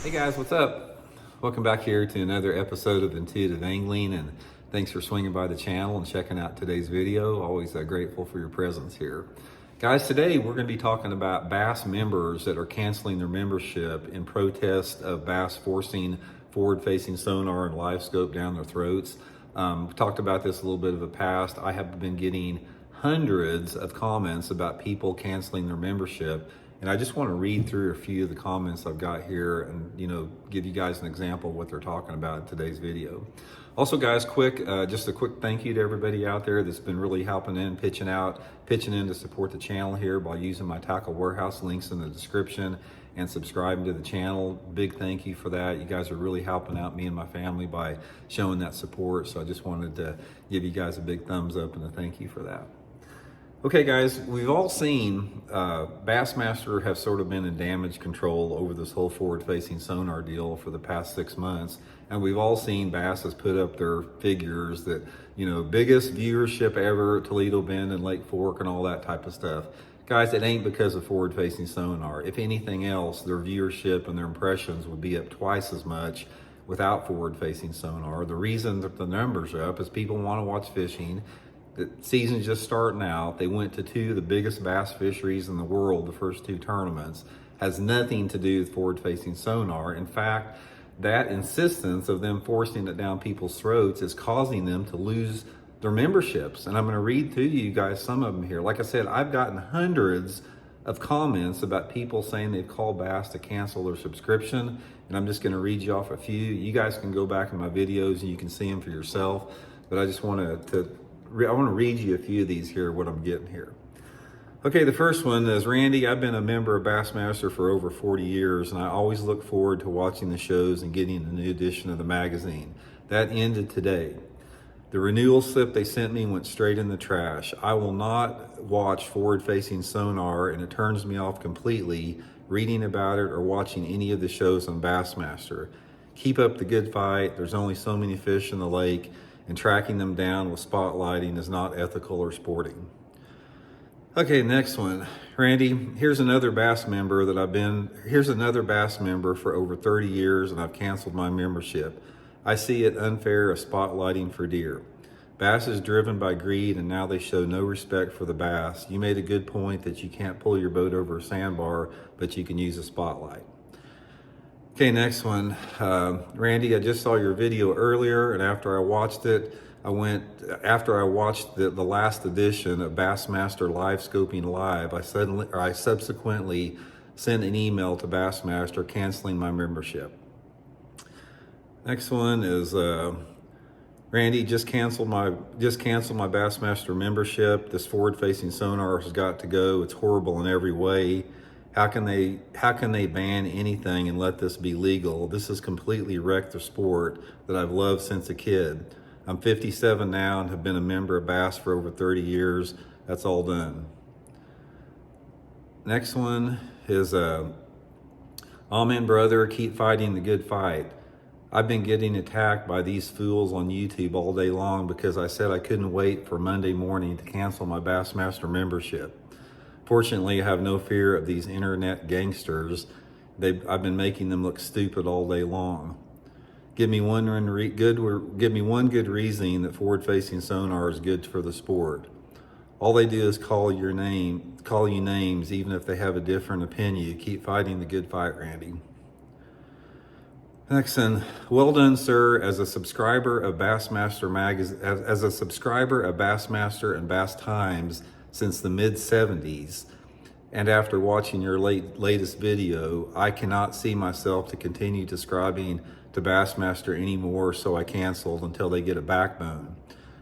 Hey guys, what's up? Welcome back here to another episode of Intuitive Angling, and thanks for swinging by the channel and checking out today's video. Always grateful for your presence here. Guys, today we're going to be talking about bass members that are canceling their membership in protest of bass forcing forward-facing sonar and live scope down their throats. We talked about this a little bit of the past. I have been getting hundreds of comments about people canceling their membership. And I just want to read through a few of the comments I've got here and, give you guys an example of what they're talking about in today's video. Also, guys, just a quick thank you to everybody out there that's been really helping in, pitching in to support the channel here by using my Tackle Warehouse links in the description and subscribing to the channel. Big thank you for that. You guys are really helping out me and my family by showing that support. So I just wanted to give you guys a big thumbs up and a thank you for that. Okay guys, we've all seen Bassmaster have sort of been in damage control over this whole forward-facing sonar deal for the past 6 months. And we've all seen Bass has put up their figures that, biggest viewership ever at Toledo Bend and Lake Fork and all that type of stuff. Guys, it ain't because of forward-facing sonar. If anything else, their viewership and their impressions would be up twice as much without forward-facing sonar. The reason that the numbers are up is people want to watch fishing. The season's just starting out. They went to two of the biggest bass fisheries in the world, the first two tournaments. Has nothing to do with forward-facing sonar. In fact, that insistence of them forcing it down people's throats is causing them to lose their memberships. And I'm going to read through you guys some of them here. Like I said, I've gotten hundreds of comments about people saying they've called Bass to cancel their subscription. And I'm just going to read you off a few. You guys can go back in my videos and you can see them for yourself. But I just want I want to read you a few of these here, what I'm getting here. Okay, the first one is, Randy, I've been a member of Bassmaster for over 40 years, and I always look forward to watching the shows and getting a new edition of the magazine. That ended today. The renewal slip they sent me went straight in the trash. I will not watch forward-facing sonar, and it turns me off completely reading about it or watching any of the shows on Bassmaster. Keep up the good fight. There's only so many fish in the lake, and tracking them down with spotlighting is not ethical or sporting. Okay, next one. Randy, here's another bass member for over 30 years, and I've canceled my membership. I see it unfair as spotlighting for deer. Bass is driven by greed, and now they show no respect for the bass. You made a good point that you can't pull your boat over a sandbar, but you can use a spotlight. Okay, next one. Randy, I just saw your video earlier, and after I watched the last edition of Bassmaster Live Scoping Live, I subsequently sent an email to Bassmaster canceling my membership. Next one is, Randy, just canceled my Bassmaster membership. This forward-facing sonar has got to go. It's horrible in every way. How can they ban anything and let this be legal? This has completely wrecked the sport that I've loved since a kid. I'm 57 now and have been a member of Bass for over 30 years. That's all done. Next one is, Amen, brother, keep fighting the good fight. I've been getting attacked by these fools on YouTube all day long because I said I couldn't wait for Monday morning to cancel my Bassmaster membership. Fortunately, I have no fear of these internet gangsters. I've been making them look stupid all day long. Give me one good reason that forward-facing sonar is good for the sport. All they do is call you names, even if they have a different opinion. Keep fighting the good fight, Randy. Next one, well done, sir. As a subscriber of Bassmaster and Bass Times since the mid-70s, and after watching your latest video, I cannot see myself to continue subscribing to Bassmaster anymore, so I canceled until they get a backbone.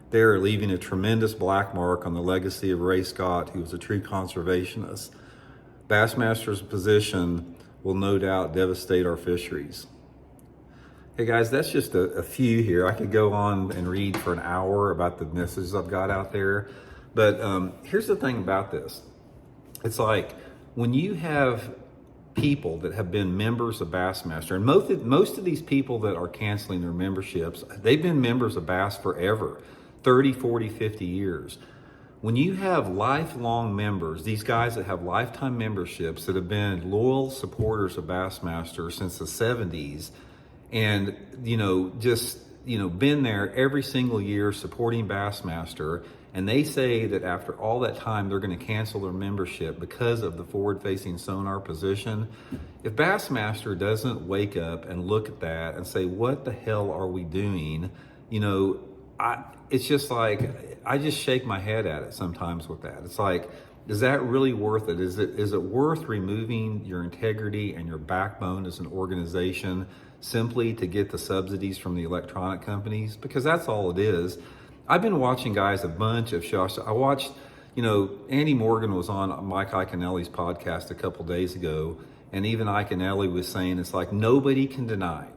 They are leaving a tremendous black mark on the legacy of Ray Scott, who was a true conservationist. Bassmaster's position will no doubt devastate our fisheries. Hey guys, that's just a few here. I could go on and read for an hour about the messages I've got out there. But here's the thing about this. It's like when you have people that have been members of Bassmaster, and most of these people that are canceling their memberships, they've been members of Bass forever, 30, 40, 50 years. when you have lifelong members, these guys that have lifetime memberships that have been loyal supporters of Bassmaster since the 70s, and just been there every single year supporting Bassmaster, and they say that after all that time they're going to cancel their membership because of the forward-facing Sonar position. If Bassmaster doesn't wake up and look at that and say, what the hell are we doing? It's just like, I just shake my head at it sometimes with that. It's like, is that really worth it? Is it worth removing your integrity and your backbone as an organization simply to get the subsidies from the electronic companies? Because that's all it is. I've been watching, guys, a bunch of shows. I watched, Andy Morgan was on Mike Iaconelli's podcast a couple days ago, and even Iaconelli was saying it's like nobody can deny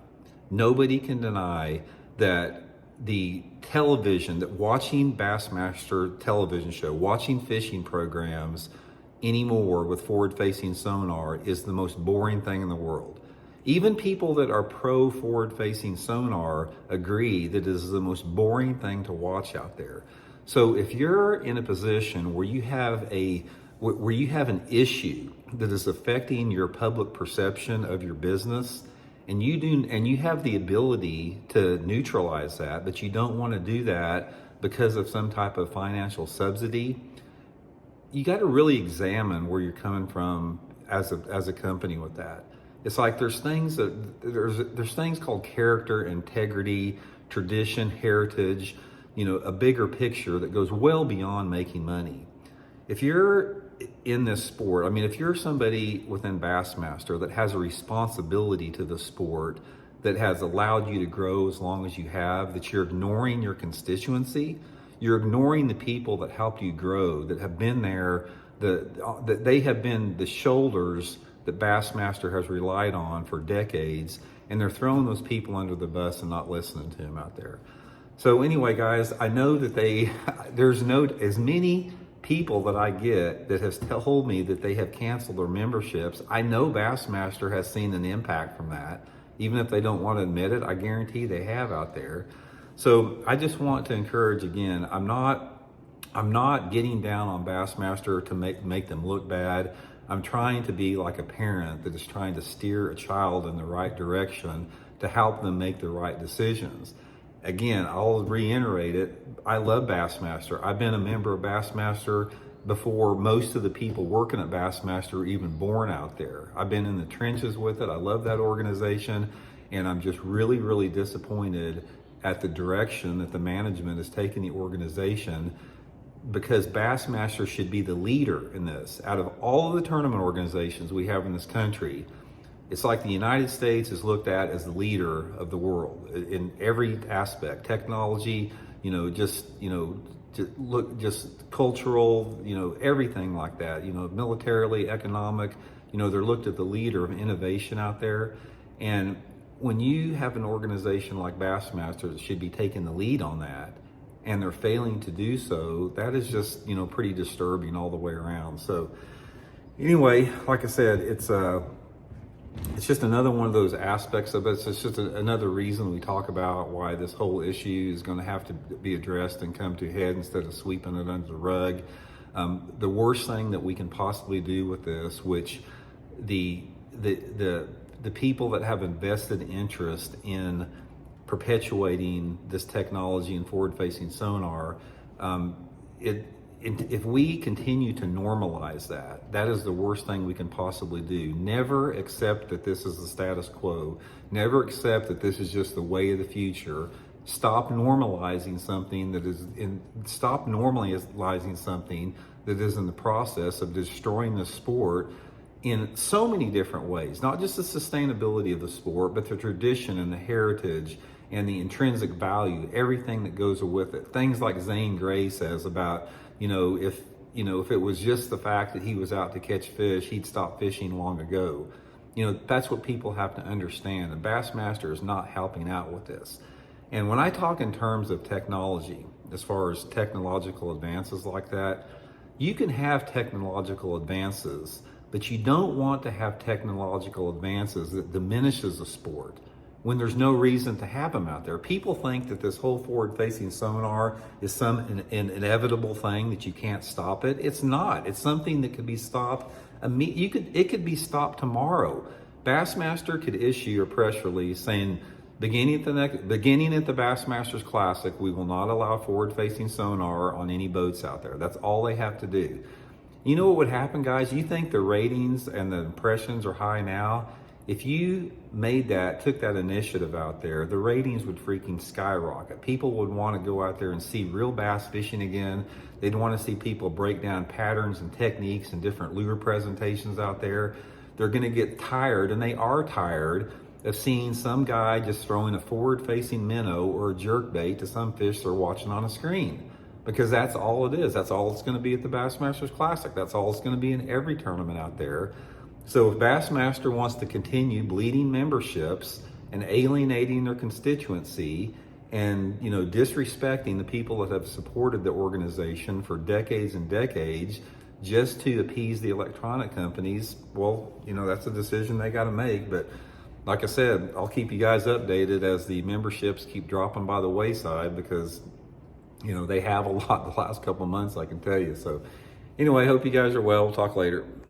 that the television, that watching Bassmaster television show, watching fishing programs anymore with forward-facing Sonar is the most boring thing in the world. Even people that are pro forward-facing Sonar agree that this is the most boring thing to watch out there. So if you're in a position where you have an issue that is affecting your public perception of your business, and you have the ability to neutralize that, but you don't want to do that because of some type of financial subsidy, you got to really examine where you're coming from as a company with that. It's like there's things called character, integrity, tradition, heritage, a bigger picture that goes well beyond making money. If you're in this sport, if you're somebody within Bassmaster that has a responsibility to the sport, that has allowed you to grow as long as you have, that you're ignoring your constituency, you're ignoring the people that helped you grow, that have been there, that they have been the shoulders that Bassmaster has relied on for decades, and they're throwing those people under the bus and not listening to them out there. So anyway, guys, I know that there's as many people that I get that has told me that they have canceled their memberships. I know Bassmaster has seen an impact from that. Even if they don't want to admit it, I guarantee they have out there. So I just want to encourage again, I'm not getting down on Bassmaster to make them look bad. I'm trying to be like a parent that is trying to steer a child in the right direction to help them make the right decisions. Again, I'll reiterate it. I love Bassmaster. I've been a member of Bassmaster before most of the people working at Bassmaster were even born out there. I've been in the trenches with it. I love that organization, and I'm just really, really disappointed at the direction that the management is taking the organization, because Bassmaster should be the leader in this. Out of all of the tournament organizations we have in this country, it's like the United States is looked at as the leader of the world in every aspect, technology, just cultural, everything like that, militarily, economic, they're looked at the leader of innovation out there. And when you have an organization like Bassmaster that should be taking the lead on that, and they're failing to do so, that is just, pretty disturbing all the way around. So anyway, like I said, it's just another one of those aspects of it. It's just another reason we talk about why this whole issue is going to have to be addressed and come to a head instead of sweeping it under the rug. The worst thing that we can possibly do with this, which the people that have invested interest in perpetuating this technology and forward-facing Sonar, if we continue to normalize that is the worst thing we can possibly do. Never accept that this is the status quo. Never accept that this is just the way of the future. Stop normalizing something that is in the process of destroying the sport in so many different ways. Not just the sustainability of the sport, but the tradition and the heritage and the intrinsic value, everything that goes with it. Things like Zane Grey says about, if it was just the fact that he was out to catch fish, he'd stop fishing long ago. That's what people have to understand. And Bassmaster is not helping out with this. And when I talk in terms of technology, as far as technological advances like that, you can have technological advances, but you don't want to have technological advances that diminishes the sport. when there's no reason to have them out there. People think that this whole forward-facing sonar is some an inevitable thing that you can't stop it. It's not. It's something that could be stopped. It could be stopped tomorrow. Bassmaster could issue a press release saying, beginning at the Bassmasters Classic, we will not allow forward-facing sonar on any boats out there. That's all they have to do. You know what would happen, guys? You think the ratings and the impressions are high now? If you took that initiative out there, the ratings would freaking skyrocket. People would want to go out there and see real bass fishing again. They'd want to see people break down patterns and techniques and different lure presentations out there. They're going to get tired, and they are tired, of seeing some guy just throwing a forward-facing minnow or a jerkbait to some fish they're watching on a screen. Because that's all it is. That's all it's going to be at the Bassmasters Classic. That's all it's going to be in every tournament out there. So if Bassmaster wants to continue bleeding memberships and alienating their constituency and, disrespecting the people that have supported the organization for decades and decades just to appease the electronic companies, well, that's a decision they got to make. But like I said, I'll keep you guys updated as the memberships keep dropping by the wayside, because they have a lot the last couple of months, I can tell you. So anyway, hope you guys are well. We'll talk later.